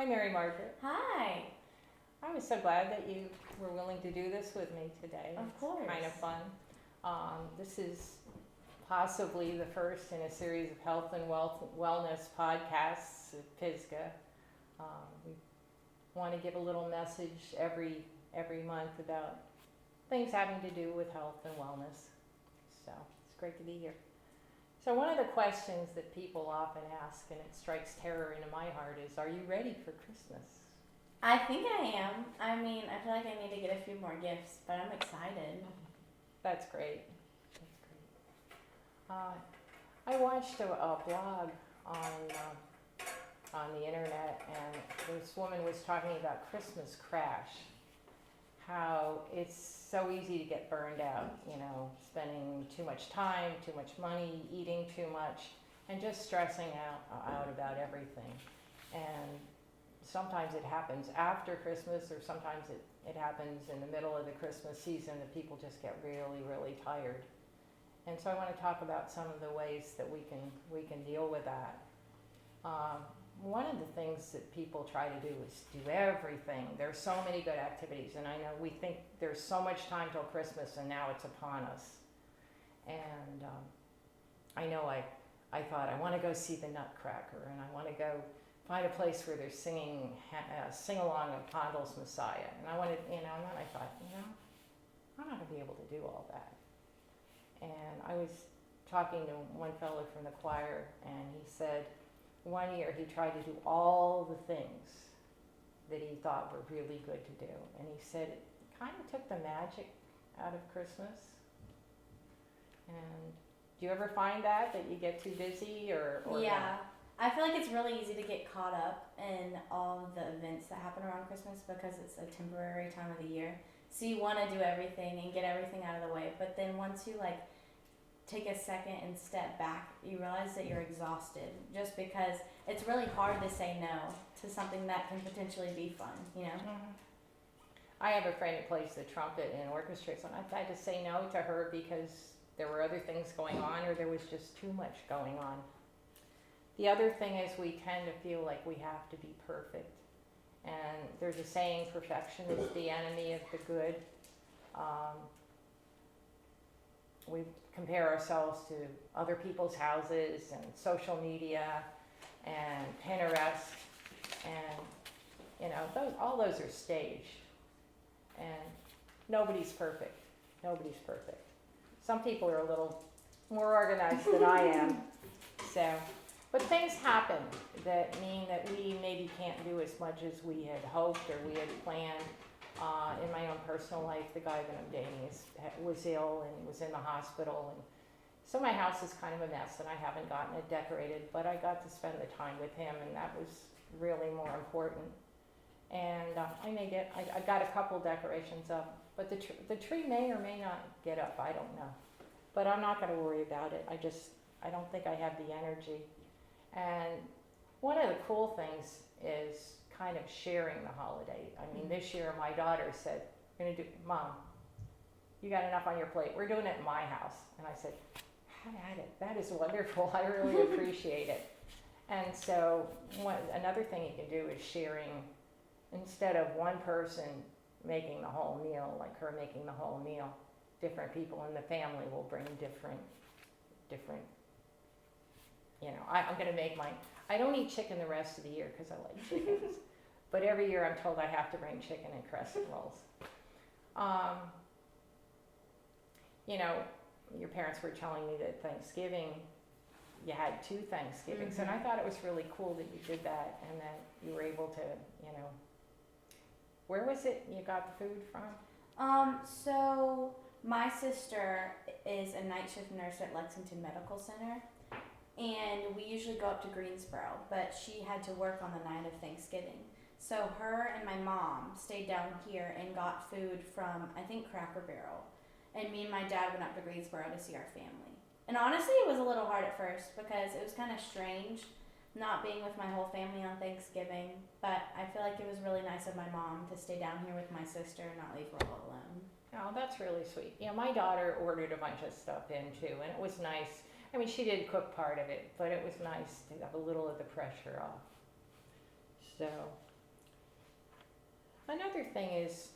Hi, Mary Margaret. Hi. I was so glad that you were willing to do this with me today. Of It's course. kind of fun. This is possibly the first in a series of health and wellness podcasts at Pisgah. We want to give a little message every month about things having to do with health and wellness. So it's great to be here. So one of the questions that people often ask, and it strikes terror into my heart, is, are you ready for Christmas? I think I am. I mean, I feel like I need to get a few more gifts, but I'm excited. That's great. That's great. I watched a blog on the internet, and this woman was talking about Christmas crash. How it's so easy to get burned out, spending too much time, too much money, eating too much, and just stressing out about everything. And sometimes it happens after Christmas, or sometimes it happens in the middle of the Christmas season that people just get really, really tired. And so I want to talk about some of the ways that we can deal with that. One of the things that people try to do is do everything. There's so many good activities, and I know we think there's so much time till Christmas, and now it's upon us. And I know I thought, I want to go see the Nutcracker, and I want to go find a place where they're singing sing-along of Handel's Messiah. And I wanted, and then I thought, I'm not going to be able to do all that. And I was talking to one fellow from the choir, and he said, one year he tried to do all the things that he thought were really good to do. And he said it kind of took the magic out of Christmas. And do you ever find that you get too busy or Yeah. not? I feel like it's really easy to get caught up in all of the events that happen around Christmas because it's a temporary time of the year. So you want to do everything and get everything out of the way. But then once you take a second and step back, you realize that you're exhausted just because it's really hard to say no to something that can potentially be fun, Mm-hmm. I have a friend who plays the trumpet in orchestras, and I've had to say no to her because there were other things going on, or there was just too much going on. The other thing is we tend to feel like we have to be perfect. And there's a saying, perfection is the enemy of the good. We compare ourselves to other people's houses and social media and Pinterest, and all those are staged. And nobody's perfect. Nobody's perfect. Some people are a little more organized than I am. But things happen that mean that we maybe can't do as much as we had hoped or we had planned. In my own personal life, the guy that I'm dating was ill and was in the hospital. And so my house is kind of a mess, and I haven't gotten it decorated, but I got to spend the time with him, and that was really more important. And I got a couple decorations up, but the tree may or may not get up, I don't know. But I'm not going to worry about it. I don't think I have the energy. And one of the cool things is kind of sharing the holiday. I mean, this year my daughter said, Mom, you got enough on your plate. We're doing it at my house. And I said, have at it. That is wonderful. I really appreciate it. And so another thing you can do is sharing. Instead of one person making the whole meal, like her making the whole meal, different people in the family will bring different I'm going to make mine. I don't eat chicken the rest of the year because I like chickens. But every year I'm told I have to bring chicken and crescent rolls. Your parents were telling me that Thanksgiving, you had 2 Thanksgivings. Mm-hmm. And I thought it was really cool that you did that and that you were able to, where was it you got the food from? So my sister is a night shift nurse at Lexington Medical Center. And we usually go up to Greensboro, but she had to work on the night of Thanksgiving. So her and my mom stayed down here and got food from, I think, Cracker Barrel. And me and my dad went up to Greensboro to see our family. And honestly, it was a little hard at first because it was kind of strange not being with my whole family on Thanksgiving. But I feel like it was really nice of my mom to stay down here with my sister and not leave her all alone. Oh, that's really sweet. My daughter ordered a bunch of stuff in too, and it was nice. I mean, she did cook part of it, but it was nice to have a little of the pressure off. So Another thing is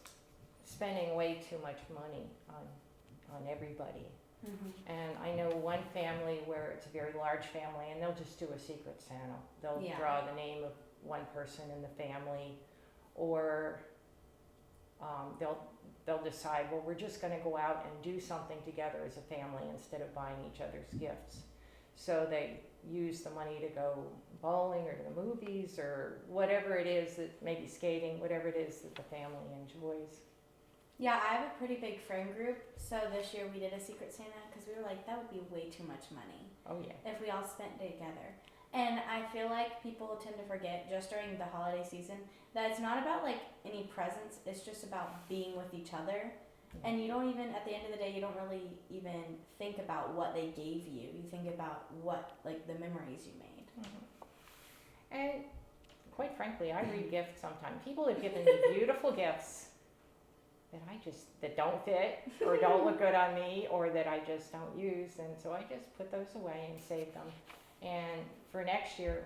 spending way too much money on everybody. And I know one family where it's a very large family, and they'll just do a secret Santa. They'll Yeah. draw the name of one person in the family, or they'll decide, well, we're just going to go out and do something together as a family instead of buying each other's gifts. So they use the money to go bowling or to the movies or whatever it is, that maybe skating, whatever it is that the family enjoys. Yeah, I have a pretty big friend group, so this year we did a Secret Santa because we were like, that would be way too much money Oh yeah. if we all spent together. And I feel like people tend to forget just during the holiday season that it's not about like any presents, it's just about being with each other. And you don't even, at the end of the day, you don't really even think about what they gave you. You think about what, like, the memories you made. And quite frankly, I re-gift sometimes. People have given me beautiful gifts that don't fit or don't look good on me or that I just don't use, and so I just put those away and save them. And for next year,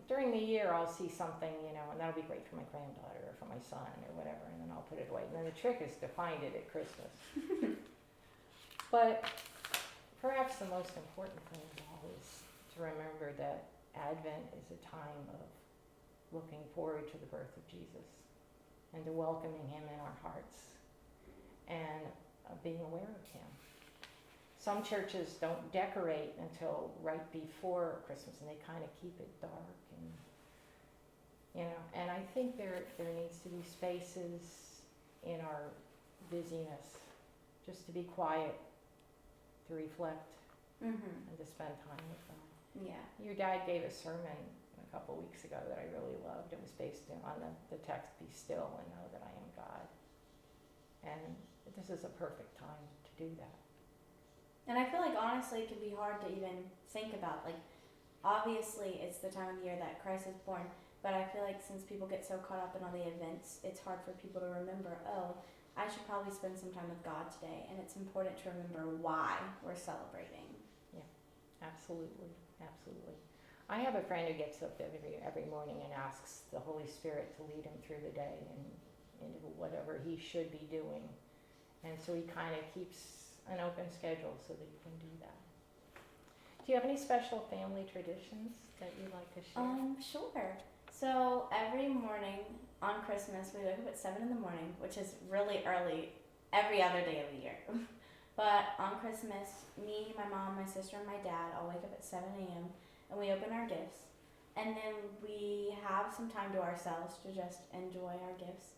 during the year I'll see something, and that'll be great for my granddaughter or for my son or whatever, and then I'll put it away. And then the trick is to find it at Christmas. But perhaps the most important thing of all is to remember that Advent is a time of looking forward to the birth of Jesus and to welcoming him in our hearts and being aware of him. Some churches don't decorate until right before Christmas, and they kind of keep it dark, and I think there needs to be spaces in our busyness just to be quiet, to reflect, and to spend time with God. Yeah. Your dad gave a sermon a couple weeks ago that I really loved. It was based on the text, "Be still and know that I am God." And this is a perfect time to do that. And I feel like honestly it can be hard to even think about. Like, obviously it's the time of the year that Christ is born, but I feel like since people get so caught up in all the events, it's hard for people to remember, oh, I should probably spend some time with God today. And it's important to remember why we're celebrating. Yeah, absolutely, absolutely. I have a friend who gets up every morning and asks the Holy Spirit to lead him through the day and into whatever he should be doing. And so he kind of keeps an open schedule so that you can do that. Do you have any special family traditions that you'd like to share? Sure. So every morning on Christmas, we wake up at 7 in the morning, which is really early every other day of the year. But on Christmas, me, my mom, my sister, and my dad all wake up at 7 a.m. and we open our gifts. And then we have some time to ourselves to just enjoy our gifts.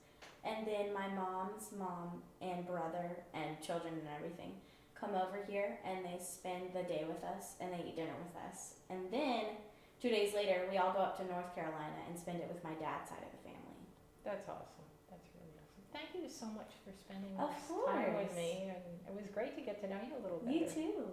And then my mom's mom and brother and children and everything come over here and they spend the day with us and they eat dinner with us. And then 2 days later, we all go up to North Carolina and spend it with my dad's side of the family. That's awesome. That's really awesome. Thank you so much for spending Of this time with course. me. And it was great to get to know you a little bit. You too.